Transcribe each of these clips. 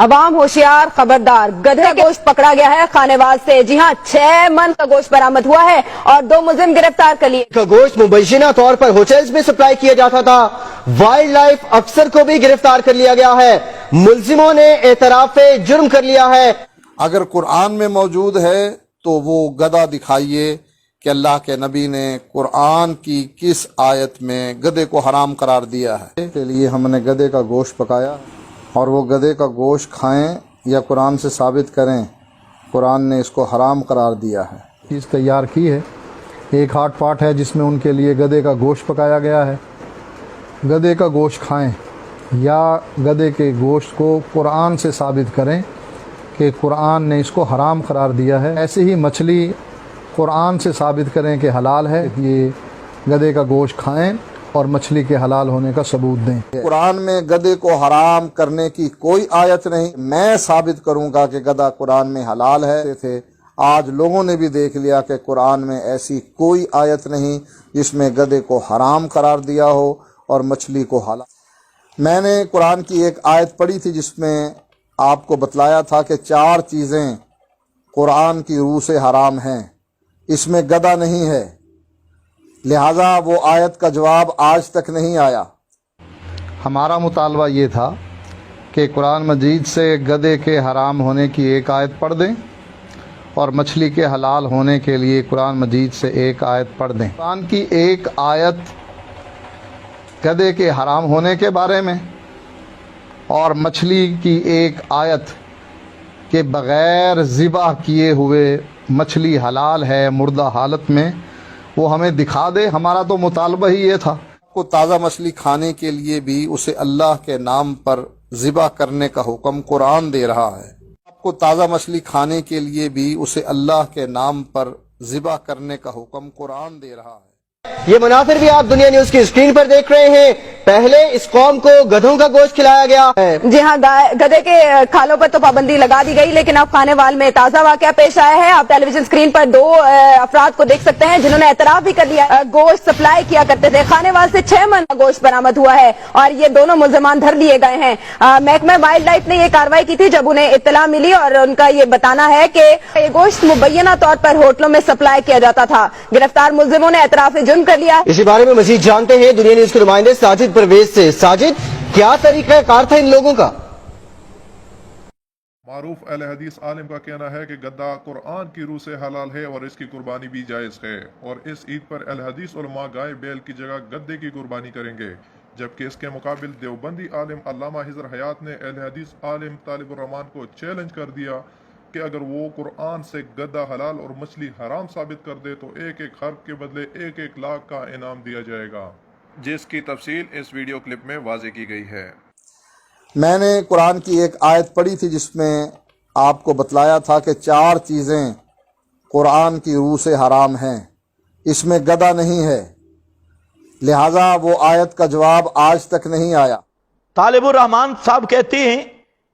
عوام ہوشیار، خبردار، گدھے کا گوشت پکڑا گیا ہے خانےواز سے۔ جی ہاں، 6 من کا گوشت برآمد ہوا ہے اور 2 ملزم گرفتار کر لیے۔ کا گوشت مبینہ طور پر ہوٹلز میں سپلائی کیا جاتا تھا۔ وائلڈ لائف افسر کو بھی گرفتار کر لیا گیا ہے۔ ملزموں نے اعتراف جرم کر لیا ہے۔ اگر قرآن میں موجود ہے تو وہ گدھا دکھائیے کہ اللہ کے نبی نے قرآن کی کس آیت میں گدھے کو حرام قرار دیا ہے۔ کے لیے ہم نے گدھے کا گوشت پکایا اور وہ گدھے کا گوشت کھائیں یا قرآن سے ثابت کریں قرآن نے اس کو حرام قرار دیا ہے۔ چیز تیار کی ہے، ایک ہاٹ پاٹ ہے جس میں ان کے لیے گدھے کا گوشت پکایا گیا ہے۔ گدھے کا گوشت کھائیں یا گدھے کے گوشت کو قرآن سے ثابت کریں کہ قرآن نے اس کو حرام قرار دیا ہے۔ ایسے ہی مچھلی قرآن سے ثابت کریں کہ حلال ہے، یہ گدھے کا گوشت کھائیں اور مچھلی کے حلال ہونے کا ثبوت دیں۔ قرآن میں گدھے کو حرام کرنے کی کوئی آیت نہیں۔ میں ثابت کروں گا کہ گدھا قرآن میں حلال ہے۔ آج لوگوں نے بھی دیکھ لیا کہ قرآن میں ایسی کوئی آیت نہیں جس میں گدھے کو حرام قرار دیا ہو اور مچھلی کو حلال۔ میں نے قرآن کی ایک آیت پڑھی تھی جس میں آپ کو بتلایا تھا کہ 4 چیزیں قرآن کی روح سے حرام ہیں، اس میں گدھا نہیں ہے، لہذا وہ آیت کا جواب آج تک نہیں آیا۔ ہمارا مطالبہ یہ تھا کہ قرآن مجید سے گدھے کے حرام ہونے کی ایک آیت پڑھ دیں اور مچھلی کے حلال ہونے کے لیے قرآن مجید سے ایک آیت پڑھ دیں۔ قرآن کی ایک آیت گدھے کے حرام ہونے کے بارے میں اور مچھلی کی ایک آیت کہ بغیر ذبح کیے ہوئے مچھلی حلال ہے مردہ حالت میں، وہ ہمیں دکھا دے۔ ہمارا تو مطالبہ ہی یہ تھا۔ کو تازہ مچھلی کھانے کے لیے بھی اسے اللہ کے نام پر ذبح کرنے کا حکم قرآن دے رہا ہے۔ آپ کو تازہ مچھلی کھانے کے لیے بھی اسے اللہ کے نام پر ذبح کرنے کا حکم قرآن دے رہا ہے۔ یہ مناظر بھی آپ دنیا نیوز کی اسکرین پر دیکھ رہے ہیں۔ پہلے اس قوم کو گدھوں کا گوشت کھلایا گیا ہے۔ جی ہاں، گدھے کے کھالوں پر تو پابندی لگا دی گئی، لیکن اب خانےوال میں تازہ واقعہ پیش آیا ہے۔ آپ ٹیلی ویژن اسکرین پر 2 افراد کو دیکھ سکتے ہیں جنہوں نے اعتراف بھی کر لیا۔ گوشت سپلائی کیا کرتے تھے۔ خانےوال سے 6 من کا گوشت برآمد ہوا ہے اور یہ دونوں ملزمان دھر لیے گئے ہیں۔ محکمہ وائلڈ لائف نے یہ کارروائی کی تھی جب انہیں اطلاع ملی اور ان کا یہ بتانا ہے کہ یہ گوشت مبینہ طور پر ہوٹلوں میں سپلائی کیا جاتا تھا۔ گرفتار ملزموں نے اعتراف جرم کر لیا۔ اسی بارے میں مزید جانتے ہیں دنیا نیوز کے نمائندے ساجد پرویز سے۔ ساجد، کیا طریقہ کار تھا ان لوگوں کا؟ معروف اہل حدیث عالم کا کہنا ہے کہ گدھا قرآن کی روح سے حلال ہے اور اس کی قربانی بھی جائز ہے، اور اس عید پر اہل حدیث علماء گائے بیل کی جگہ گدھے کی قربانی کریں گے، جبکہ اس کے مقابل دیوبندی عالم علامہ حضر حیات نے اہل حدیث عالم طالب الرحمان کو چیلنج کر دیا کہ اگر وہ قرآن سے گدھا حلال اور مچھلی حرام ثابت کر دے تو 1 حرف کے بدلے 1 لاکھ کا انعام دیا جائے گا، جس کی تفصیل اس ویڈیو کلپ میں واضح کی گئی ہے۔ میں نے قرآن کی ایک آیت پڑھی تھی جس میں آپ کو بتلایا تھا کہ 4 چیزیں قرآن کی روح سے حرام ہیں، اس میں گدھا نہیں ہے، لہذا وہ آیت کا جواب آج تک نہیں آیا۔ طالب الرحمان صاحب کہتے ہیں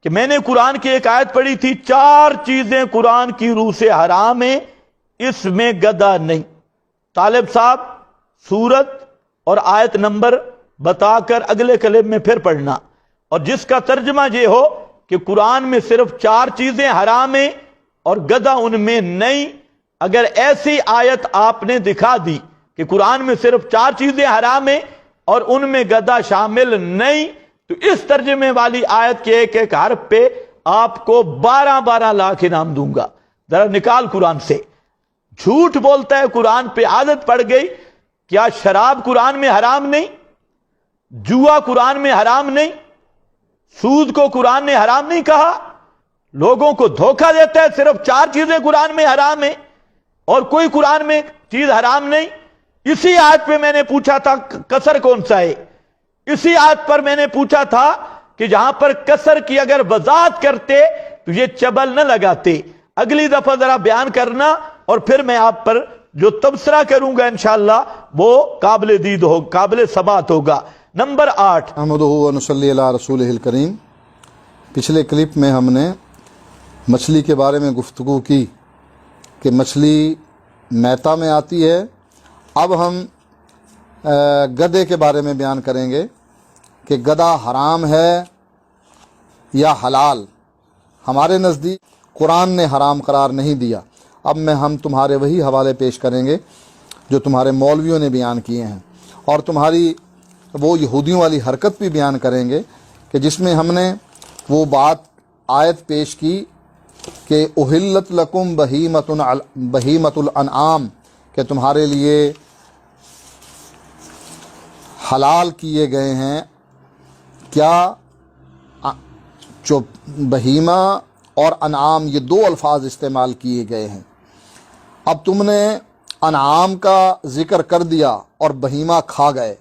کہ میں نے قرآن کی ایک آیت پڑھی تھی، 4 چیزیں قرآن کی روح سے حرام ہیں، اس میں گدھا نہیں۔ طالب صاحب سورت اور آیت نمبر بتا کر اگلے کلپ میں پھر پڑھنا، اور جس کا ترجمہ یہ ہو کہ قرآن میں صرف 4 چیزیں حرام ہیں اور گدھا ان میں نہیں۔ اگر ایسی آیت آپ نے دکھا دی کہ قرآن میں صرف 4 چیزیں حرام ہیں اور ان میں گدھا شامل نہیں، تو اس ترجمے والی آیت کے 1 حرف پہ آپ کو 12 لاکھ انعام دوں گا۔ ذرا نکال قرآن سے۔ جھوٹ بولتا ہے، قرآن پہ عادت پڑ گئی۔ کیا شراب قرآن میں حرام نہیں؟ جوا قرآن میں حرام نہیں؟ سود کو قرآن نے حرام نہیں کہا؟ لوگوں کو دھوکہ دیتا ہے، صرف 4 چیزیں قرآن میں حرام ہیں اور کوئی قرآن میں چیز حرام نہیں۔ اسی آیت پہ میں نے پوچھا تھا کسر کون سا ہے، اسی آیت پر میں نے پوچھا تھا کہ جہاں پر کسر کی اگر وضاحت کرتے تو یہ چبل نہ لگاتے۔ اگلی دفعہ ذرا بیان کرنا اور پھر میں آپ پر جو تبصرہ کروں گا انشاءاللہ وہ قابل دید ہوگا، قابل ثبات ہوگا۔ نمبر 8، احمدہ و نصلی علی رسولہ الکریم۔ پچھلے کلپ میں ہم نے مچھلی کے بارے میں گفتگو کی کہ مچھلی میتا میں آتی ہے۔ اب ہم گدھے کے بارے میں بیان کریں گے کہ گدھا حرام ہے یا حلال۔ ہمارے نزدیک قرآن نے حرام قرار نہیں دیا۔ اب ہم تمہارے وہی حوالے پیش کریں گے جو تمہارے مولویوں نے بیان کیے ہیں، اور تمہاری وہ یہودیوں والی حرکت بھی بیان کریں گے کہ جس میں ہم نے وہ بات آیت پیش کی کہ احلت لکم بہیمۃ الانعام، کہ تمہارے لیے حلال کیے گئے ہیں کیا جو بہیمہ اور انعام، یہ دو الفاظ استعمال کیے گئے ہیں۔ اب تم نے انعام کا ذکر کر دیا اور بہیمہ کھا گئے،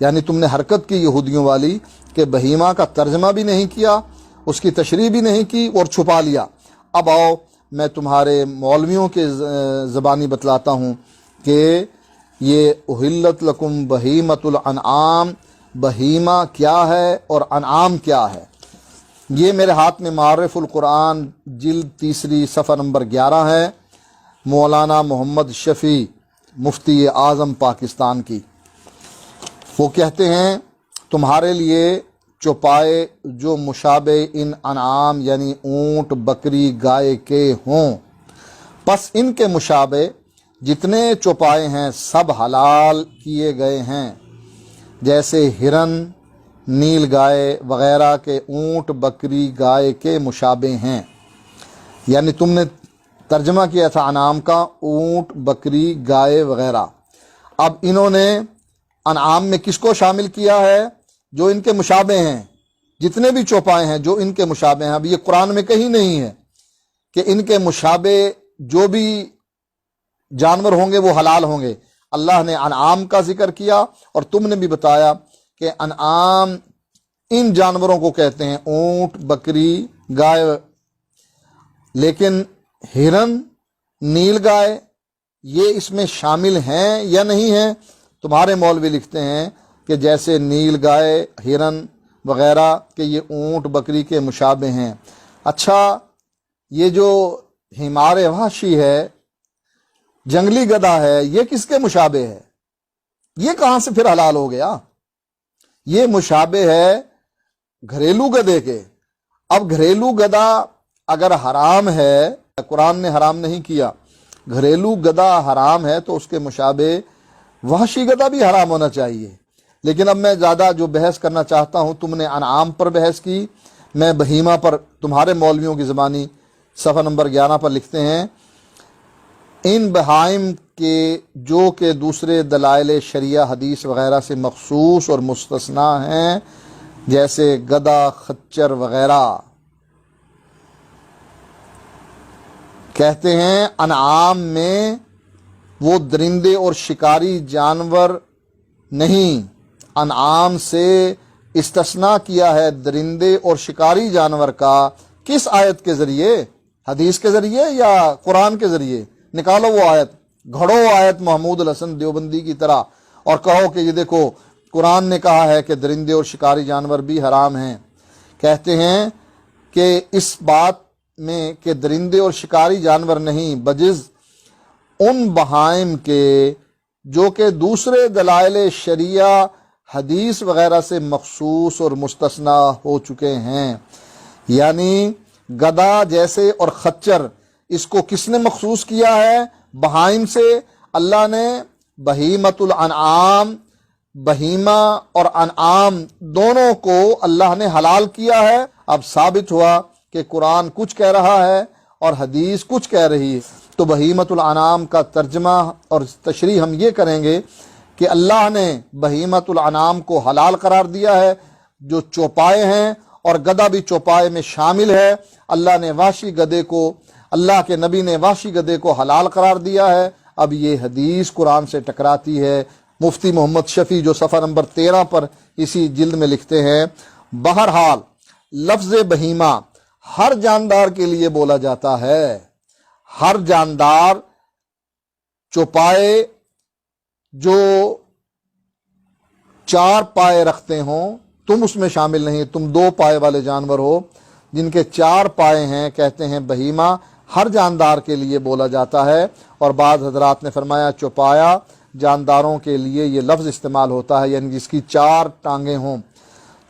یعنی تم نے حرکت کی یہودیوں والی کہ بہیمہ کا ترجمہ بھی نہیں کیا، اس کی تشریح بھی نہیں کی اور چھپا لیا۔ اب آؤ میں تمہارے مولویوں کے زبانی بتلاتا ہوں کہ یہ احلت لکم بہیمۃ الانعام، بہیمہ کیا ہے اور انعام کیا ہے۔ یہ میرے ہاتھ میں معارف القرآن جلد 3 صفحہ نمبر 11 ہے، مولانا محمد شفیع مفتی اعظم پاکستان کی۔ وہ کہتے ہیں تمہارے لیے چوپائے جو مشابہ ان انعام یعنی اونٹ، بکری، گائے کے ہوں، پس ان کے مشابہ جتنے چوپائے ہیں سب حلال کیے گئے ہیں، جیسے ہرن، نیل گائے وغیرہ کے اونٹ، بکری، گائے کے مشابہ ہیں۔ یعنی تم نے ترجمہ کیا تھا انعام کا اونٹ، بکری، گائے وغیرہ۔ اب انہوں نے انعام میں کس کو شامل کیا ہے؟ جو ان کے مشابہ ہیں، جتنے بھی چوپائے ہیں جو ان کے مشابہ ہیں۔ اب یہ قرآن میں کہیں نہیں ہے کہ ان کے مشابہ جو بھی جانور ہوں گے وہ حلال ہوں گے۔ اللہ نے انعام کا ذکر کیا اور تم نے بھی بتایا کہ انعام ان جانوروں کو کہتے ہیں، اونٹ، بکری، گائے، لیکن ہرن، نیل گائے یہ اس میں شامل ہیں یا نہیں ہیں؟ تمہارے مولوی لکھتے ہیں کہ جیسے نیل گائے، ہرن وغیرہ کہ یہ اونٹ، بکری کے مشابہ ہیں۔ اچھا، یہ جو حمار وحشی ہے، جنگلی گدھا ہے، یہ کس کے مشابہ ہے؟ یہ کہاں سے پھر حلال ہو گیا؟ یہ مشابہ ہے گھریلو گدھے کے۔ اب گھریلو گدھا اگر حرام ہے، قرآن نے حرام نہیں کیا، گھریلو گدھا حرام ہے تو اس کے مشابہ وحشی گدھا بھی حرام ہونا چاہیے۔ لیکن اب میں زیادہ جو بحث کرنا چاہتا ہوں، تم نے انعام پر بحث کی، میں بہیمہ پر، تمہارے مولویوں کی زبانی صفحہ نمبر 11 پر لکھتے ہیں ان بہائم کے جو کہ دوسرے دلائل شریعہ حدیث وغیرہ سے مخصوص اور مستثنا ہیں، جیسے گدھا، خچر وغیرہ۔ کہتے ہیں انعام میں وہ درندے اور شکاری جانور نہیں، انعام سے استثناء کیا ہے درندے اور شکاری جانور کا۔ کس آیت کے ذریعے؟ حدیث کے ذریعے یا قرآن کے ذریعے؟ نکالو وہ آیت، گھڑو آیت محمود الحسن دیوبندی کی طرح اور کہو کہ یہ دیکھو قرآن نے کہا ہے کہ درندے اور شکاری جانور بھی حرام ہیں۔ کہتے ہیں کہ اس بات میں کہ درندے اور شکاری جانور نہیں، بجز ان بہائم کے جو کہ دوسرے دلائل شریعہ حدیث وغیرہ سے مخصوص اور مستثنا ہو چکے ہیں۔ یعنی گدھا جیسے اور خچر، اس کو کس نے مخصوص کیا ہے؟ بہائم سے۔ اللہ نے بہیمۃ الانعام، بہیمہ اور انعام دونوں کو اللہ نے حلال کیا ہے۔ اب ثابت ہوا کہ قرآن کچھ کہہ رہا ہے اور حدیث کچھ کہہ رہی ہے، تو بہیمۃ الانعام کا ترجمہ اور تشریح ہم یہ کریں گے کہ اللہ نے بہیمۃ الانعام کو حلال قرار دیا ہے، جو چوپائے ہیں، اور گدھا بھی چوپائے میں شامل ہے۔ اللہ نے وحشی گدھے کو، اللہ کے نبی نے وحشی گدھے کو حلال قرار دیا ہے۔ اب یہ حدیث قرآن سے ٹکراتی ہے۔ مفتی محمد شفیع جو صفحہ نمبر 13 پر اسی جلد میں لکھتے ہیں، بہرحال لفظ بہیمہ ہر جاندار کے لیے بولا جاتا ہے۔ ہر جاندار، چوپائے جو 4 پائے رکھتے ہوں، تم اس میں شامل نہیں، تم 2 پائے والے جانور ہو، جن کے 4 پائے ہیں، کہتے ہیں بہیمہ ہر جاندار کے لیے بولا جاتا ہے۔ اور بعض حضرات نے فرمایا چوپایا جانداروں کے لیے یہ لفظ استعمال ہوتا ہے، یعنی جس کی 4 ٹانگیں ہوں۔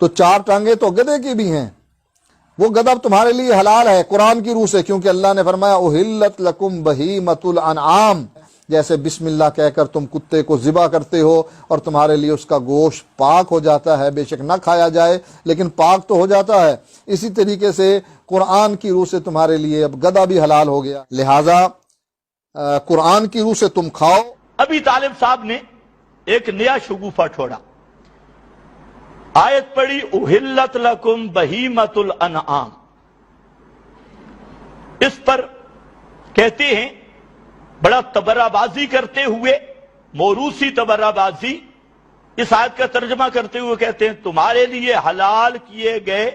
تو 4 ٹانگیں تو گدھے کی بھی ہیں، وہ گدھا تمہارے لیے حلال ہے قرآن کی روح سے، کیونکہ اللہ نے فرمایا احلت لکم بہیمۃ الانعام، جیسے بسم اللہ کہہ کر تم کتے کو ذبح کرتے ہو اور تمہارے لیے اس کا گوشت پاک ہو جاتا ہے، بے شک نہ کھایا جائے لیکن پاک تو ہو جاتا ہے، اسی طریقے سے قرآن کی روح سے تمہارے لیے اب گدھا بھی حلال ہو گیا، لہٰذا قرآن کی روح سے تم کھاؤ۔ ابھی طالب صاحب نے ایک نیا شگوفہ چھوڑا، آیت پڑھی احلت لکم بہیمۃ الانعام، اس پر کہتے ہیں بڑا تبرہ بازی کرتے ہوئے، موروثی تبرہ بازی، اس آیت کا ترجمہ کرتے ہوئے کہتے ہیں تمہارے لیے حلال کیے گئے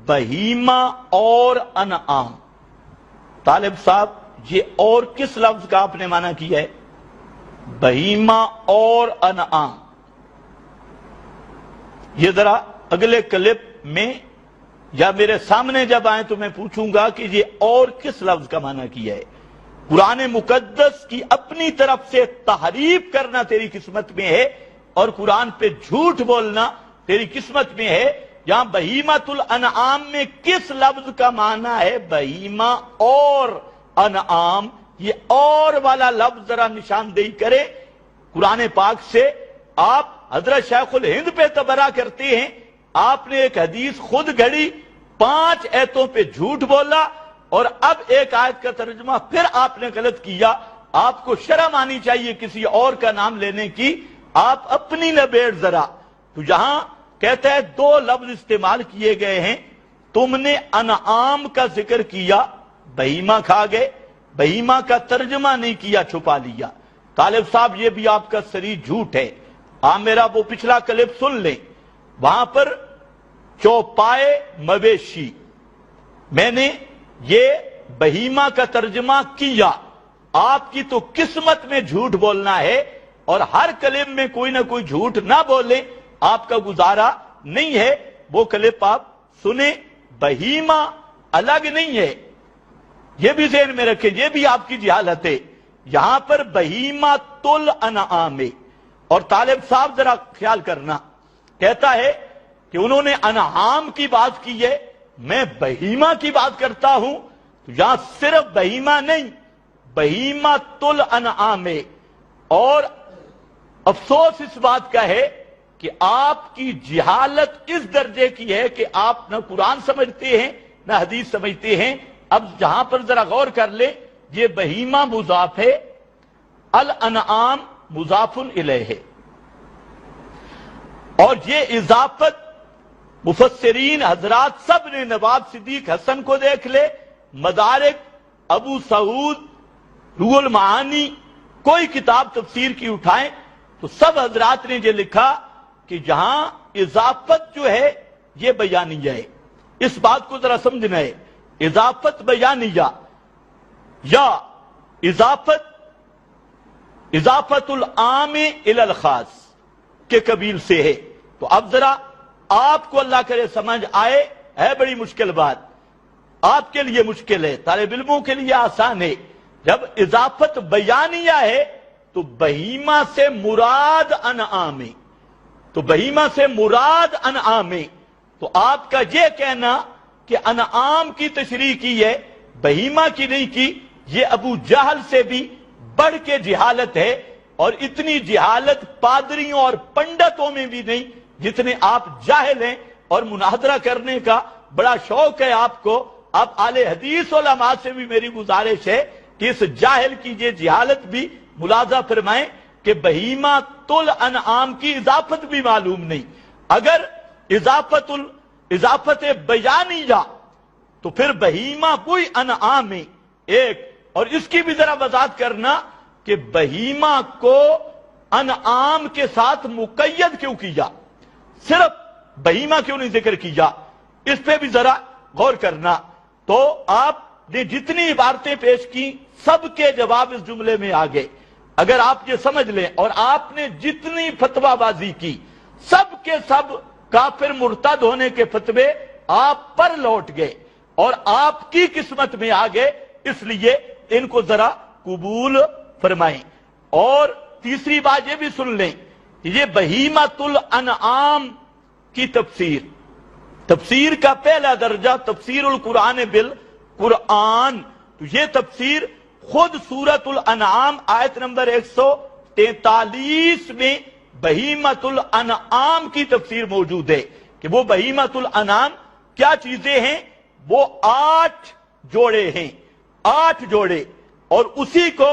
بہیمہ اور انعام۔ طالب صاحب یہ اور کس لفظ کا آپ نے معنی کیا ہے؟ بہیمہ اور انعام۔ یہ ذرا اگلے کلپ میں یا میرے سامنے جب آئیں تو میں پوچھوں گا کہ یہ اور کس لفظ کا معنی کیا ہے۔ قرآن مقدس کی اپنی طرف سے تحریف کرنا تیری قسمت میں ہے اور قرآن پہ جھوٹ بولنا تیری قسمت میں ہے۔ یہاں بہیمۃ الانعام میں کس لفظ کا معنی ہے بہیمہ اور انعام؟ یہ اور والا لفظ ذرا نشاندہی کرے قرآن پاک سے۔ آپ حضرت شیخ الہند پہ تبرہ کرتے ہیں، آپ نے ایک حدیث خود گھڑی، 5 ایتوں پہ جھوٹ بولا اور اب ایک آیت کا ترجمہ پھر آپ نے غلط کیا۔ آپ کو شرم آنی چاہیے کسی اور کا نام لینے کی، آپ اپنی نبیڑ ذرا۔ تو یہاں کہتا ہے 2 لفظ استعمال کیے گئے ہیں، تم نے انعام کا ذکر کیا، بہیمہ کھا گئے، بہیمہ کا ترجمہ نہیں کیا، چھپا لیا۔ طالب صاحب یہ بھی آپ کا صریح جھوٹ ہے۔ آپ میرا وہ پچھلا کلپ سن لیں، وہاں پر چوپائے مویشی میں نے یہ بہیمہ کا ترجمہ کیا۔ آپ کی تو قسمت میں جھوٹ بولنا ہے اور ہر کلپ میں کوئی نہ کوئی جھوٹ نہ بولیں، آپ کا گزارا نہیں ہے۔ وہ کلپ آپ سنیں، بہیمہ الگ نہیں ہے، یہ بھی ذہن میں رکھیں، یہ بھی آپ کی جہالت ہے۔ یہاں پر بہیمۃ الانعام ہے، اور طالب صاحب ذرا خیال کرنا، کہتا ہے کہ انہوں نے انعام کی بات کی ہے، میں بہیمہ کی بات کرتا ہوں۔ تو یہاں صرف بہیمہ نہیں، بہیمۃ الانعام ہے۔ اور افسوس اس بات کا ہے کہ آپ کی جہالت اس درجے کی ہے کہ آپ نہ قرآن سمجھتے ہیں نہ حدیث سمجھتے ہیں۔ اب جہاں پر ذرا غور کر لیں، یہ بہیمہ مضاف ہے، الانعام مضاف الیہ ہے، اور یہ اضافت مفسرین حضرات سب نے، نواب صدیق حسن کو دیکھ لے، مدارک، ابو سعود، روح المعانی، کوئی کتاب تفسیر کی اٹھائیں تو سب حضرات نے یہ لکھا کہ جہاں اضافت جو ہے یہ بیانیہ ہے۔ اس بات کو ذرا سمجھنا ہے، اضافت بیانیہ یا اضافت العام الی الخاص کے قبیل سے ہے۔ تو اب ذرا آپ کو اللہ کرے سمجھ آئے، ہے بڑی مشکل بات، آپ کے لیے مشکل ہے، طالب علموں کے لیے آسان ہے۔ جب اضافت بیانیہ ہے تو بہیمہ سے مراد انعام ہے، تو بہیمہ سے مراد انعام ہے۔ تو آپ کا یہ کہنا کہ انعام کی تشریح کی ہے، بہیمہ کی نہیں کی، یہ ابو جہل سے بھی بڑھ کے جہالت ہے، اور اتنی جہالت پادریوں اور پنڈتوں میں بھی نہیں جتنے آپ جاہل ہیں، اور مناظرہ کرنے کا بڑا شوق ہے آپ کو۔ اب اہل حدیث علماء سے بھی میری گزارش ہے کہ اس جاہل کی یہ جہالت بھی ملاحظہ فرمائیں کہ بہیمۃ الانعام کی اضافت بھی معلوم نہیں۔ اگر اضافت بیانیہ تو پھر بہیمہ وہی انعام ہے ایک، اور اس کی بھی ذرا وضاحت کرنا کہ بہیمہ کو انعام کے ساتھ مقید کیوں کیا، صرف بہیمہ کیوں نہیں ذکر کیا، اس پہ بھی ذرا غور کرنا۔ تو آپ نے جتنی عبارتیں پیش کی سب کے جواب اس جملے میں آ گئے۔ اگر آپ یہ سمجھ لیں، اور آپ نے جتنی فتویٰ بازی کی سب کے سب کافر مرتد ہونے کے فتوے آپ پر لوٹ گئے اور آپ کی قسمت میں آ گئے، اس لیے ان کو ذرا قبول فرمائیں۔ اور تیسری بات یہ بھی سن لیں کہ یہ بہیمۃ الانعام کی تفسیر تفسیر کا پہلا درجہ تفسیر القرآن بالقرآن، تو یہ تفسیر خود سورۃ الانعام آیت نمبر 143 میں بہیمۃ الانعام کی تفسیر موجود ہے کہ وہ بہیمۃ الانعام کیا چیزیں ہیں، وہ 8 جوڑے ہیں، 8 جوڑے، اور اسی کو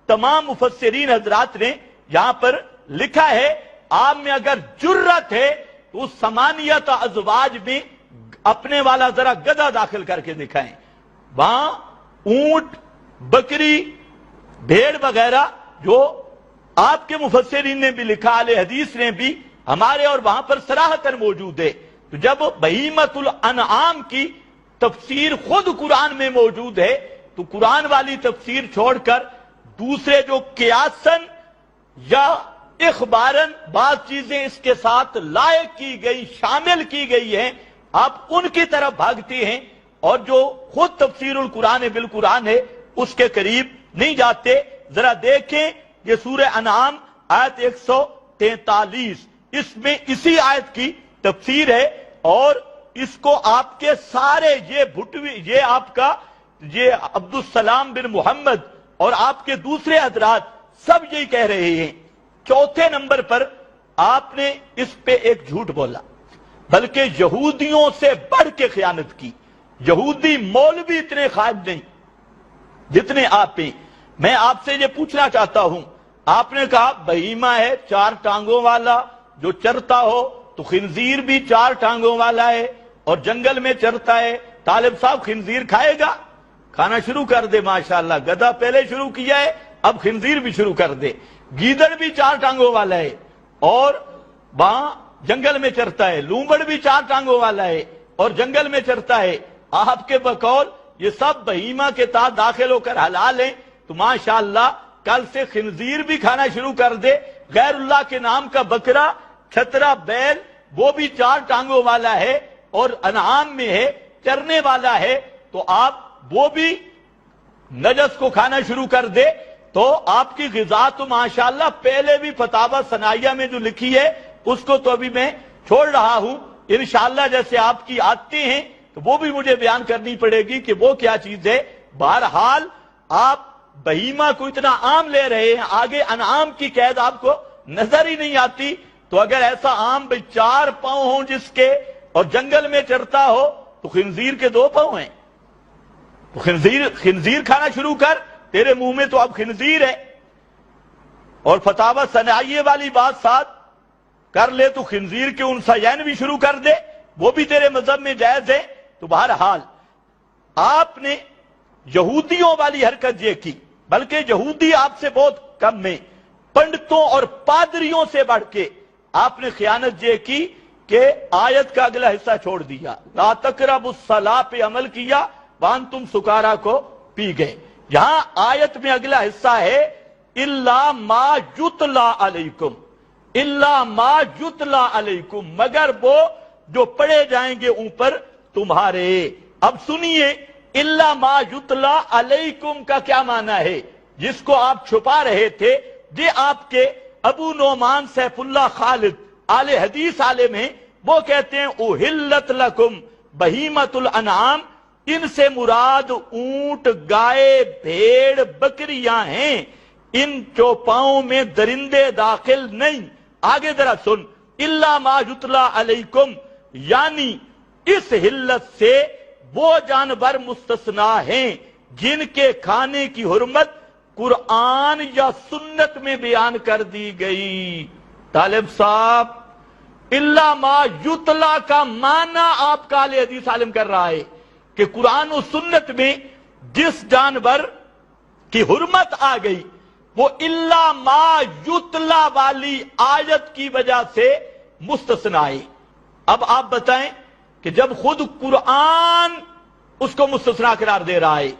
تمام مفسرین حضرات نے یہاں پر لکھا ہے آپ میں اگر جرت ہے تو اس 8 ازواج میں اپنے والا ذرا گدھا داخل کر کے دکھائیں، وہاں اونٹ، بکری، بھیڑ وغیرہ جو آپ کے مفسرین نے بھی لکھا، اہل حدیث نے بھی، ہمارے اور وہاں پر صراحتاً موجود ہے۔ تو جب بہیمۃ الانعام کی تفسیر خود قرآن میں موجود ہے تو قرآن والی تفسیر چھوڑ کر دوسرے جو قیاساً یا اخباراً بعض چیزیں اس کے ساتھ لائق کی گئی، شامل کی گئی ہیں، آپ ان کی طرف بھاگتے ہیں اور جو خود تفسیر القرآن بالقرآن ہے اس کے قریب نہیں جاتے۔ ذرا دیکھیں یہ سورہ انعام آیت 143، اس میں اسی آیت کی تفسیر ہے، اور اس کو آپ کے سارے یہ بھٹوی، یہ آپ کا یہ عبدالسلام بن محمد اور آپ کے دوسرے حضرات سب یہی کہہ رہے ہیں۔ چوتھے نمبر پر آپ نے اس پہ ایک جھوٹ بولا، بلکہ یہودیوں سے بڑھ کے خیانت کی۔ یہودی مولوی اتنے خائب نہیں جتنے آپ ہیں۔ میں آپ سے یہ پوچھنا چاہتا ہوں، آپ نے کہا بہیمہ ہے 4 ٹانگوں والا جو چرتا ہو، تو خنزیر بھی 4 ٹانگوں والا ہے اور جنگل میں چرتا ہے، طالب صاحب خنزیر کھائے گا؟ کھانا شروع کر دے، ماشاءاللہ، گدھا پہلے شروع کیا ہے، اب خنزیر بھی شروع کر دے۔ گیدڑ بھی 4 ٹانگوں والا ہے اور وہاں جنگل میں چرتا ہے، لومبڑ بھی 4 ٹانگوں والا ہے اور جنگل میں چرتا ہے۔ آپ کے بقول یہ سب بہیمہ کے تحت داخل ہو کر حلال ہیں، تو ماشاءاللہ کل سے خنزیر بھی کھانا شروع کر دے۔ غیر اللہ کے نام کا بکرا، چھترا، بیل، وہ بھی 4 ٹانگوں والا ہے اور انعام میں ہے، چرنے والا ہے، تو آپ وہ بھی نجس کو کھانا شروع کر دے۔ تو آپ کی غذا تو ماشاءاللہ پہلے بھی فتاوی ثنائیہ میں جو لکھی ہے اس کو تو ابھی میں چھوڑ رہا ہوں، انشاءاللہ جیسے آپ کی عادتیں ہیں تو وہ بھی مجھے بیان کرنی پڑے گی کہ وہ کیا چیز ہے۔ بہرحال آپ بہیمہ کو اتنا عام لے رہے ہیں، آگے انعام کی قید آپ کو نظر ہی نہیں آتی۔ تو اگر ایسا عام بھئی 4 پاؤں ہوں جس کے اور جنگل میں چرتا ہو تو خنزیر کے 2 پاؤں ہیں، تو خنزیر کھانا شروع کر، تیرے منہ میں تو اب خنزیر ہے۔ اور فتاوی ثنائیہ والی بات ساتھ کر لے تو خنزیر کے انثیین بھی شروع کر دے، وہ بھی تیرے مذہب میں جائز ہے۔ تو بہرحال آپ نے یہودیوں والی حرکت یہ کی، بلکہ یہودی آپ سے بہت کم ہیں، پنڈتوں اور پادریوں سے بڑھ کے آپ نے خیانت یہ کی کہ آیت کا اگلا حصہ چھوڑ دیا، لا تقربوا الصلاۃ پہ عمل کیا، وانتم سکارا کو پی گئے۔ یہاں آیت میں اگلا حصہ ہے الا ما یتلا علیکم، الا ما یتلا علیکم، مگر وہ جو پڑھے جائیں گے اوپر تمہارے۔ اب سنیے الا ما یتلا علیکم کا کیا معنی ہے، جس کو آپ چھپا رہے تھے۔ یہ آپ کے ابو نعمان سیف اللہ خالد آل حدیث عالم ہیں، وہ کہتے ہیں احلت لکم بہیمۃ الانعام، ان سے مراد اونٹ، گائے، بھیڑ، بکریاں ہیں، ان چوپاؤں میں درندے داخل نہیں۔ آگے ذرا سن، الا ما یتلا علیکم، یعنی اس حلت سے وہ جانور مستثنا ہیں جن کے کھانے کی حرمت قرآن یا سنت میں بیان کر دی گئی۔ طالب صاحب، الا ما یتلا کا معنی آپ کا اہل حدیث عالم کر رہا ہے کہ قرآن و سنت میں جس جانور کی حرمت آ گئی وہ الا ما یتلا والی آیت کی وجہ سے مستثنا ہے۔ اب آپ بتائیں کہ جب خود قرآن اس کو مستثنا قرار دے رہا ہے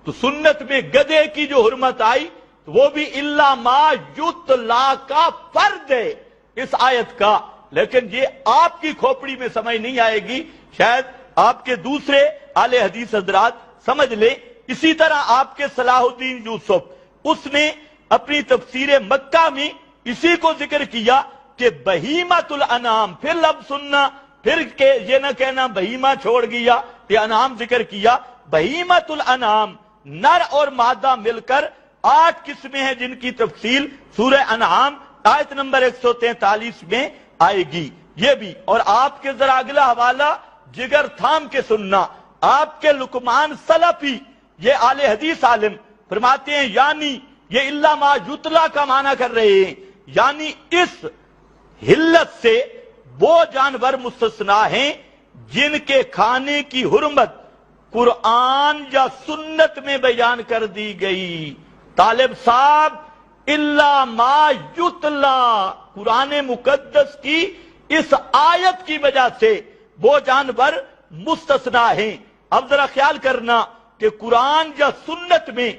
تو سنت میں گدھے کی جو حرمت آئی تو وہ بھی الا ما یتلا کا فرد ہے اس آیت کا، لیکن یہ آپ کی کھوپڑی میں سمجھ نہیں آئے گی، شاید آپ کے دوسرے اہل حدیث حضرات سمجھ لیں۔ اسی طرح آپ کے صلاح الدین یوسف، اس نے اپنی تفسیر مکہ میں اسی کو ذکر کیا کہ بہیمۃ الانعام، پھر لفظ سننا، پھر کہ یہ نہ کہنا بہیمہ چھوڑ گیا، یہ انعام ذکر کیا۔ بہیمت الانعام نر اور مادہ مل کر 8 قسمیں ہیں جن کی تفصیل سورہ انعام آیت نمبر 143 میں آئے گی۔ یہ بھی، اور آپ کے ذرا اگلا حوالہ جگر تھام کے سننا، آپ کے لقمان سلفی یہ اہل حدیث عالم فرماتے ہیں یعنی یہ الا ما یتلا کا معنی کر رہے ہیں، یعنی اس حلت سے وہ جانور مستثنا ہیں جن کے کھانے کی حرمت قرآن یا سنت میں بیان کر دی گئی۔ طالب صاحب الا ما یتلا قرآن مقدس کی اس آیت کی وجہ سے وہ جانور مستثنا ہیں۔ اب ذرا خیال کرنا کہ قرآن یا سنت میں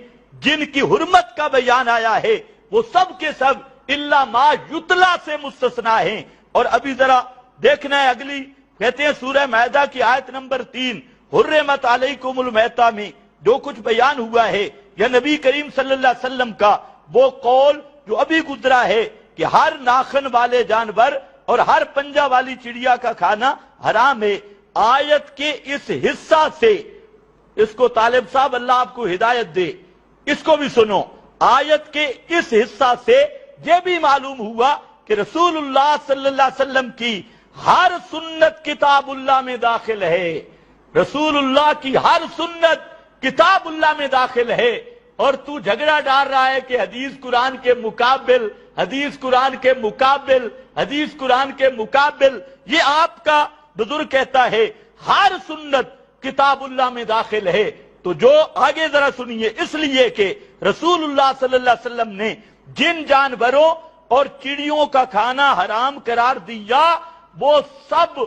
جن کی حرمت کا بیان آیا ہے وہ سب کے سب الا ما یتلا سے مستثنا ہیں۔ اور ابھی ذرا دیکھنا ہے اگلی، کہتے ہیں سورہ مائدہ کی آیت نمبر 3 حرمت علیکم المیتہ میں جو کچھ بیان ہوا ہے یا نبی کریم صلی اللہ علیہ وسلم کا وہ قول جو ابھی گزرا ہے کہ ہر ناخن والے جانور اور ہر پنجہ والی چڑیا کا کھانا حرام ہے، آیت کے اس حصہ سے، اس کو طالب صاحب اللہ آپ کو ہدایت دے، اس کو بھی سنو، آیت کے اس حصہ سے یہ بھی معلوم ہوا کہ رسول اللہ صلی اللہ علیہ وسلم کی ہر سنت کتاب اللہ میں داخل ہے، رسول اللہ کی ہر سنت کتاب اللہ میں داخل ہے، اور تو جھگڑا ڈال رہا ہے کہ حدیث قرآن کے مقابل، حدیث قرآن کے مقابل، حدیث قرآن کے مقابل، یہ آپ کا بزرگ کہتا ہے ہر سنت کتاب اللہ میں داخل ہے۔ تو جو آگے ذرا سنیے، اس لیے کہ رسول اللہ صلی اللہ علیہ وسلم نے جن جانوروں اور چڑیوں کا کھانا حرام قرار دیا وہ سب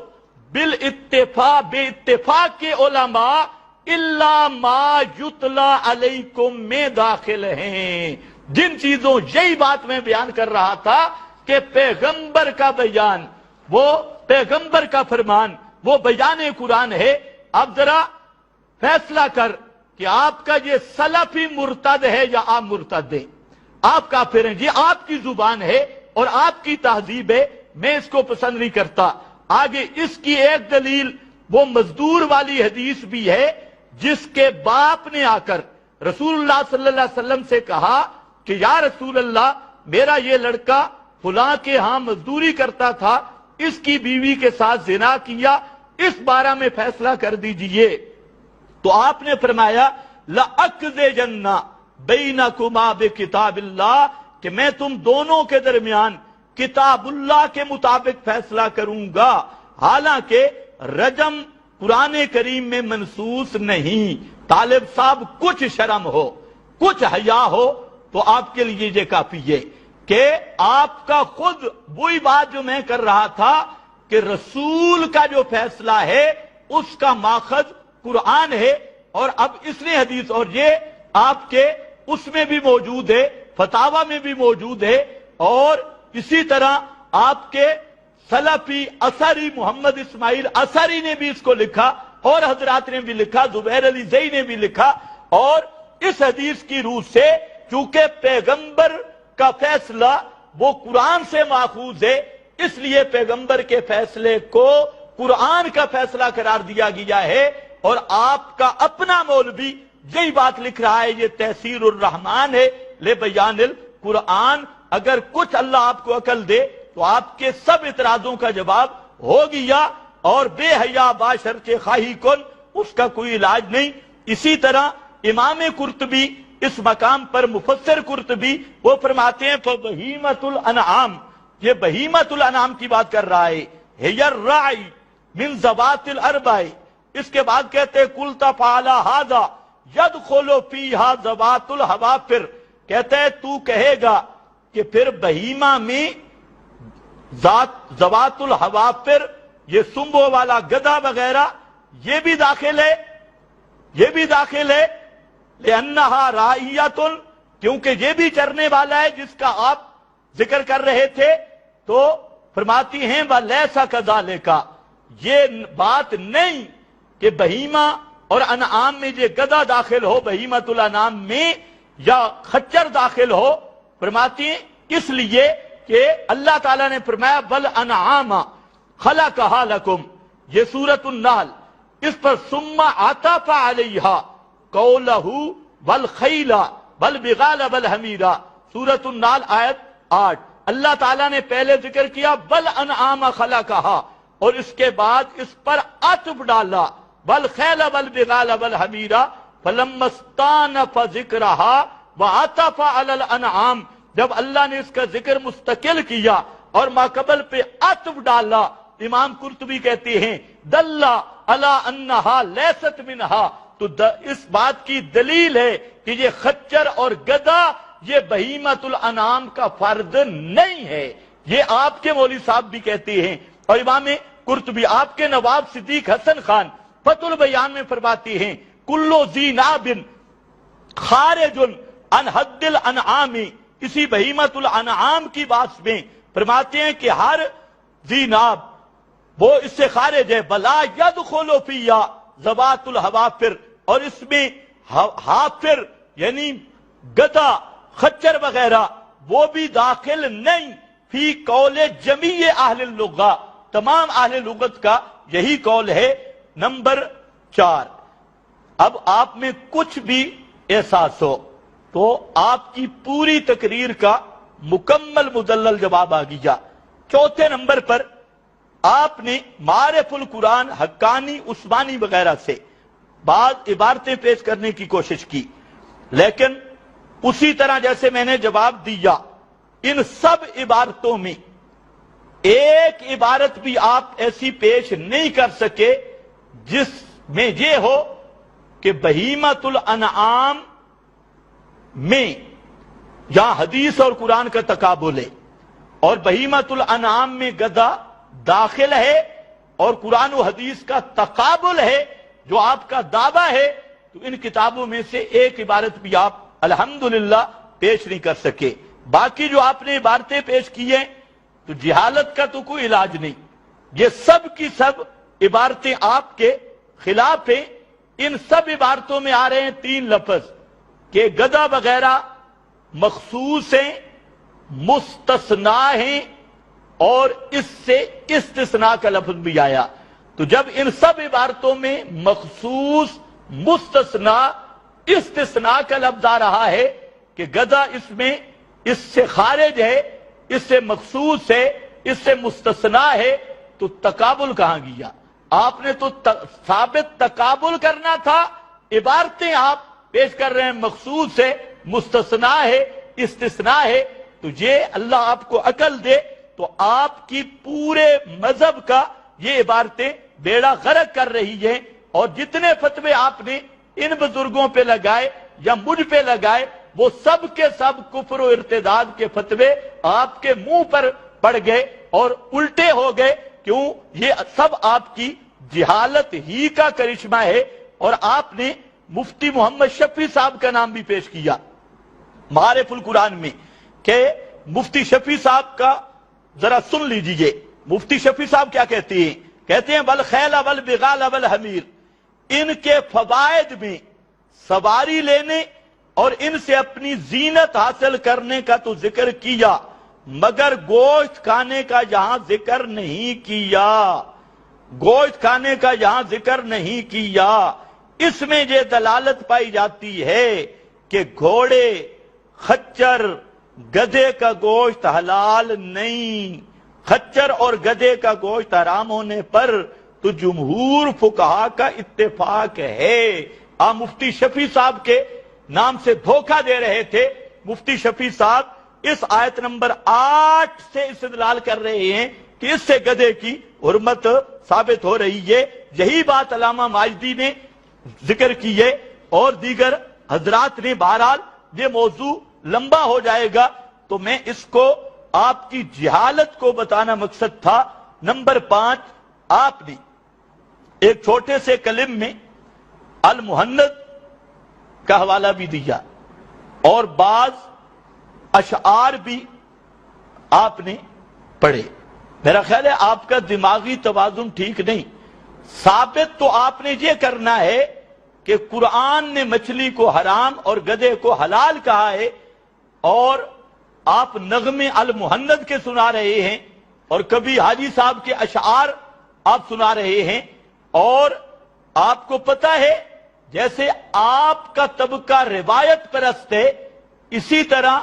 بالاتفاق بے اتفاق کے علماء الا ما یتلا علیکم میں داخل ہیں۔ جن چیزوں، یہی بات میں بیان کر رہا تھا کہ پیغمبر کا بیان، وہ پیغمبر کا فرمان، وہ بیان قرآن ہے۔ اب ذرا فیصلہ کر کہ آپ کا یہ سلفی مرتد ہے یا آپ مرتد ہیں، آپ کافر ہیں، یہ آپ کی زبان ہے اور آپ کی تہذیب ہے، میں اس کو پسند نہیں کرتا۔ آگے اس کی ایک دلیل وہ مزدور والی حدیث بھی ہے جس کے باپ نے آ کر رسول اللہ صلی اللہ علیہ وسلم سے کہا کہ یا رسول اللہ میرا یہ لڑکا فلاں کے ہاں مزدوری کرتا تھا، اس کی بیوی کے ساتھ زنا کیا، اس بارے میں فیصلہ کر دیجئے۔ تو آپ نے فرمایا لَأَقْضِيَنَّ بَيْنَكُمَا بِكِتَابِ اللَّهِ کہ میں تم دونوں کے درمیان کتاب اللہ کے مطابق فیصلہ کروں گا، حالانکہ رجم قرآن کریم میں منصوص نہیں۔ طالب صاحب کچھ شرم ہو، کچھ حیا ہو تو آپ کے لیے یہ کافی ہے کہ آپ کا خود وہی بات جو میں کر رہا تھا کہ رسول کا جو فیصلہ ہے اس کا ماخذ قرآن ہے، اور اب اس نے حدیث، اور یہ آپ کے اس میں بھی موجود ہے، فتاوی میں بھی موجود ہے، اور اسی طرح آپ کے سلفی اثری محمد اسماعیل اثری نے بھی اس کو لکھا، اور حضرات نے بھی لکھا، زبیر علی زئی نے بھی لکھا۔ اور اس حدیث کی روح سے چونکہ پیغمبر کا فیصلہ وہ قرآن سے ماخوذ ہے، اس لیے پیغمبر کے فیصلے کو قرآن کا فیصلہ قرار دیا گیا ہے، اور آپ کا اپنا مولوی یہی بات لکھ رہا ہے، یہ تحسیر الرحمان ہے لے بیان القرآن۔ اگر کچھ اللہ آپ کو عقل دے تو آپ کے سب اعتراضوں کا جواب ہو گیا، اور بے حیا باشرچ خواہی کن، اس کا کوئی علاج نہیں۔ اسی طرح امام قرطبی اس مقام پر مفسر قرطبی وہ فرماتے ہیں فبہیمۃ الانعام، یہ بہیمۃ الانعام کی بات کر رہا ہے، ہی الراعی من ذوات الاربع۔ اس کے بعد کہتے ہیں قلت فعلی ھذا یدخل فیھا ذوات الحوافر، کہتے ہیں تو کہے گا کہ پھر بہیمہ میں ذوات الحوافر، یہ سنبو والا گدھا وغیرہ یہ بھی داخل ہے، یہ بھی داخل ہے، لأنہا رائیۃ، کیونکہ یہ بھی چرنے والا ہے جس کا آپ ذکر کر رہے تھے۔ تو فرماتی ہیں وَلَيْسَ كَذَلِكَ، یہ بات نہیں کہ بہیمہ اور انعام میں یہ گدھا داخل ہو بہیمۃ الانعام میں، یا خچر داخل ہو۔ فرماتی ہیں اس لیے کہ اللہ تعالیٰ نے فرمایا بل انعام خلقہا لکم، یہ سورۃ النحل، اس پر ثم عطف علیہا قولہ والخیل والبغال والحمیرا، سورۃ النحل آیت 8۔ اللہ تعالیٰ نے پہلے ذکر کیا والانعام خلقہا، اور اس کے بعد اس پر عطف ڈالا والخیل والبغال والحمیرا فلما استانف ذکرہا وعطف علی الانعام، جب اللہ نے اس کا ذکر مستقل کیا اور ماقبل پہ عطف ڈالا، امام قرطبی کہتے ہیں دل علی انہا لیست منہا، تو اس بات کی دلیل ہے کہ یہ خچر اور گدھا یہ بہیمۃ الانعام کا فرد نہیں ہے۔ یہ آپ کے مولوی صاحب بھی کہتے ہیں، اور امام قرطبی آپ کے نواب صدیق حسن خان فتح البیان میں فرماتے ہیں کلو ذی ناب خارج عن حد الانعام، اسی بہیمۃ الانعام کی بات میں فرماتے ہیں کہ ہر ذی ناب وہ اس سے خارج ہے، بلا یدخل فیہا ذوات الحوافر، اور اس میں حافر یعنی گدھا خچر وغیرہ وہ بھی داخل نہیں، فی قول جمیع اہل اللغہ، تمام اہل لغت کا یہی قول ہے۔ نمبر 4، اب آپ میں کچھ بھی احساس ہو تو آپ کی پوری تقریر کا مکمل مدلل جواب آ گیا۔ چوتھے نمبر پر آپ نے معارف القرآن حقانی عثمانی وغیرہ سے بعض عبارتیں پیش کرنے کی کوشش کی، لیکن اسی طرح جیسے میں نے جواب دیا ان سب عبارتوں میں ایک عبارت بھی آپ ایسی پیش نہیں کر سکے جس میں یہ ہو کہ بہیمۃ الانعام میں یا حدیث اور قرآن کا تقابل ہے، اور بہیمۃ الانعام میں گدھا داخل ہے اور قرآن و حدیث کا تقابل ہے جو آپ کا دعویٰ ہے، تو ان کتابوں میں سے ایک عبارت بھی آپ الحمدللہ پیش نہیں کر سکے۔ باقی جو آپ نے عبارتیں پیش کی ہیں تو جہالت کا تو کوئی علاج نہیں، یہ سب کی سب عبارتیں آپ کے خلاف ہیں۔ ان سب عبارتوں میں آ رہے ہیں 3 لفظ کہ گدھا وغیرہ مخصوص ہیں، مستثنیٰ ہیں، اور اس سے استثناء کا لفظ بھی آیا۔ تو جب ان سب عبارتوں میں مخصوص، مستثنیٰ، استثناء کا لفظ آ رہا ہے کہ گدھا اس میں اس سے خارج ہے، اس سے مخصوص ہے، اس سے مستثنیٰ ہے، تو تقابل کہاں گیا؟ آپ نے تو ثابت تقابل کرنا تھا، عبارتیں آپ پیش کر رہے ہیں مخصوص ہے، مستثنیٰ ہے، استثناء ہے، تو یہ اللہ آپ کو عقل دے، تو آپ کی پورے مذہب کا یہ عبارتیں بیڑا غرق کر رہی ہیں، اور جتنے فتوے آپ نے ان بزرگوں پہ لگائے یا مجھ پہ لگائے وہ سب کے سب کفر و ارتداد کے فتوے آپ کے منہ پر پڑ گئے اور الٹے ہو گئے۔ کیوں؟ یہ سب آپ کی جہالت ہی کا کرشمہ ہے۔ اور آپ نے مفتی محمد شفیع صاحب کا نام بھی پیش کیا معارف القرآن میں، کہ مفتی شفیع صاحب کا ذرا سن لیجئے۔ مفتی شفیع صاحب کیا کہتے ہیں؟ کہتے ہیں والخیل والبغال والحمیر، ان کے فوائد میں سواری لینے اور ان سے اپنی زینت حاصل کرنے کا تو ذکر کیا، مگر گوشت کھانے کا یہاں ذکر نہیں کیا، گوشت کھانے کا یہاں ذکر نہیں کیا۔ اس میں یہ دلالت پائی جاتی ہے کہ گھوڑے، خچر، گدھے کا گوشت حلال نہیں۔ خچر اور گدھے کا گوشت حرام ہونے پر تو جمہور فقہا کا اتفاق ہے۔ آپ مفتی شفیع صاحب کے نام سے دھوکہ دے رہے تھے۔ مفتی شفیع صاحب اس آیت نمبر 8 سے استدلال کر رہے ہیں کہ اس سے گدھے کی حرمت ثابت ہو رہی ہے۔ یہی بات علامہ ماجدی نے ذکر کی ہے اور دیگر حضرات نے۔ بہرحال یہ موضوع لمبا ہو جائے گا، تو میں اس کو آپ کی جہالت کو بتانا مقصد تھا۔ نمبر 5، آپ نے ایک چھوٹے سے کلم میں المہند کا حوالہ بھی دیا اور بعض اشعار بھی آپ نے پڑھے۔ میرا خیال ہے آپ کا دماغی توازن ٹھیک نہیں۔ ثابت تو آپ نے یہ کرنا ہے کہ قرآن نے مچھلی کو حرام اور گدھے کو حلال کہا ہے، اور آپ نغمے المہند کے سنا رہے ہیں، اور کبھی حاجی صاحب کے اشعار آپ سنا رہے ہیں، اور آپ کو پتا ہے جیسے آپ کا طبقہ روایت پرست ہے، اسی طرح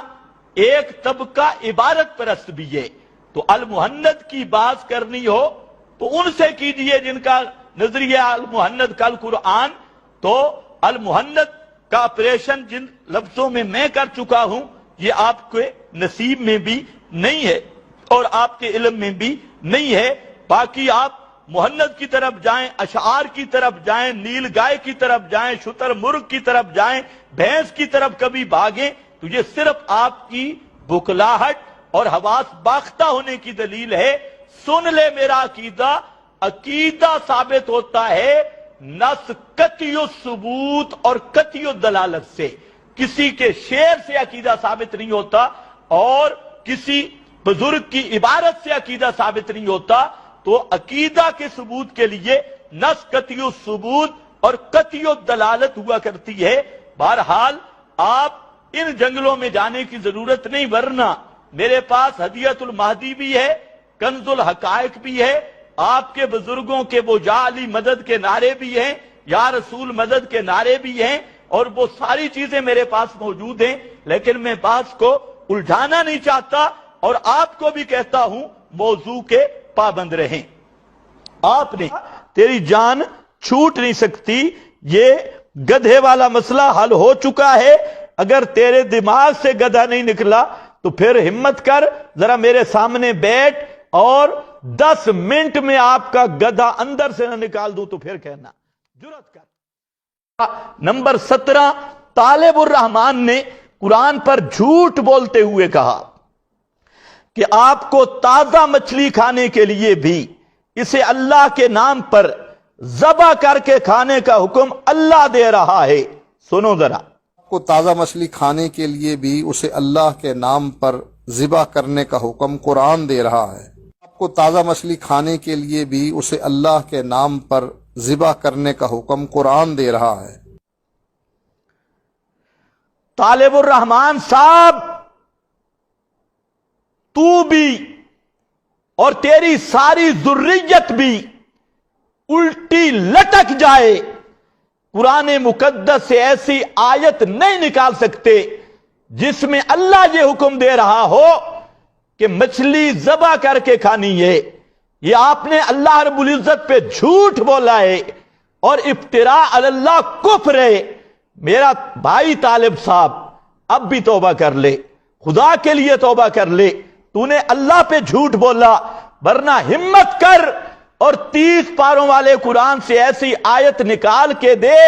ایک طبقہ عبارت پرست بھی ہے۔ تو المحند کی بات کرنی ہو تو ان سے کیجئے جن کا نظریہ المحند کل قرآن۔ تو المحند کا آپریشن جن لفظوں میں میں کر چکا ہوں یہ آپ کے نصیب میں بھی نہیں ہے اور آپ کے علم میں بھی نہیں ہے۔ باقی آپ محند کی طرف جائیں، اشعار کی طرف جائیں، نیل گائے کی طرف جائیں، شتر مرغ کی طرف جائیں، بھینس کی طرف کبھی بھاگیں، تو یہ صرف آپ کی بکلاہٹ اور حواس باختہ ہونے کی دلیل ہے۔ سن لے میرا عقیدہ، عقیدہ ثابت ہوتا ہے نص قطعی الثبوت اور قطعی الدلالت سے، کسی کے شعر سے عقیدہ ثابت نہیں ہوتا اور کسی بزرگ کی عبارت سے عقیدہ ثابت نہیں ہوتا۔ تو عقیدہ کے ثبوت کے لیے نص قطعی الثبوت اور قطعی الدلالت ہوا کرتی ہے۔ بہرحال آپ ان جنگلوں میں جانے کی ضرورت نہیں، ورنہ میرے پاس ہدیت المہدی بھی ہے، کنز الحقائق بھی ہے، آپ کے بزرگوں کے وہ یا علی مدد کے نعرے بھی ہیں، یا رسول مدد کے نعرے بھی ہیں، اور وہ ساری چیزیں میرے پاس موجود ہیں، لیکن میں بات کو الجھانا نہیں چاہتا اور آپ کو بھی کہتا ہوں موضوع کے پابند رہیں۔ آپ نے تیری جان چھوٹ نہیں سکتی، یہ گدھے والا مسئلہ حل ہو چکا ہے۔ اگر تیرے دماغ سے گدھا نہیں نکلا تو پھر ہمت کر، ذرا میرے سامنے بیٹھ اور 10 منٹ میں آپ کا گدھا اندر سے نہ نکال دوں تو پھر کہنا، جرات کر۔ نمبر 17، طالب الرحمن نے قرآن پر جھوٹ بولتے ہوئے کہا کہ آپ کو تازہ مچھلی کھانے کے لیے بھی اسے اللہ کے نام پر ذبح کر کے کھانے کا حکم اللہ دے رہا ہے۔ سنو ذرا، آپ کو تازہ مچھلی کھانے کے لیے بھی اسے اللہ کے نام پر ذبح کرنے کا حکم قرآن دے رہا ہے۔ آپ کو تازہ مچھلی کھانے کے لیے بھی اسے اللہ کے نام پر ذبح کرنے کا حکم قرآن دے رہا ہے۔ طالب الرحمن صاحب، تو بھی اور تیری ساری ذریت بھی الٹی لٹک جائے، قرآن مقدس سے ایسی آیت نہیں نکال سکتے جس میں اللہ یہ حکم دے رہا ہو کہ مچھلی ذبح کر کے کھانی ہے۔ یہ آپ نے اللہ رب العزت پہ جھوٹ بولا ہے اور افتراء علی اللہ کفر ہے۔ میرا بھائی طالب صاحب، اب بھی توبہ کر لے، خدا کے لیے توبہ کر لے، تو نے اللہ پہ جھوٹ بولا، ورنہ ہمت کر اور 30 پاروں والے قرآن سے ایسی آیت نکال کے دے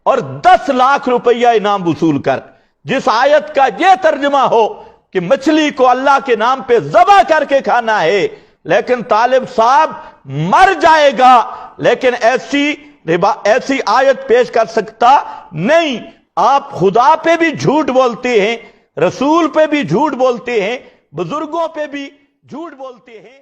اور 10 لاکھ روپیہ انعام وصول کر، جس آیت کا یہ ترجمہ ہو کہ مچھلی کو اللہ کے نام پہ ذبح کر کے کھانا ہے۔ لیکن طالب صاحب مر جائے گا، لیکن ایسی آیت پیش کر سکتا نہیں۔ آپ خدا پہ بھی جھوٹ بولتے ہیں، رسول پہ بھی جھوٹ بولتے ہیں، بزرگوں پہ بھی جھوٹ بولتے ہیں۔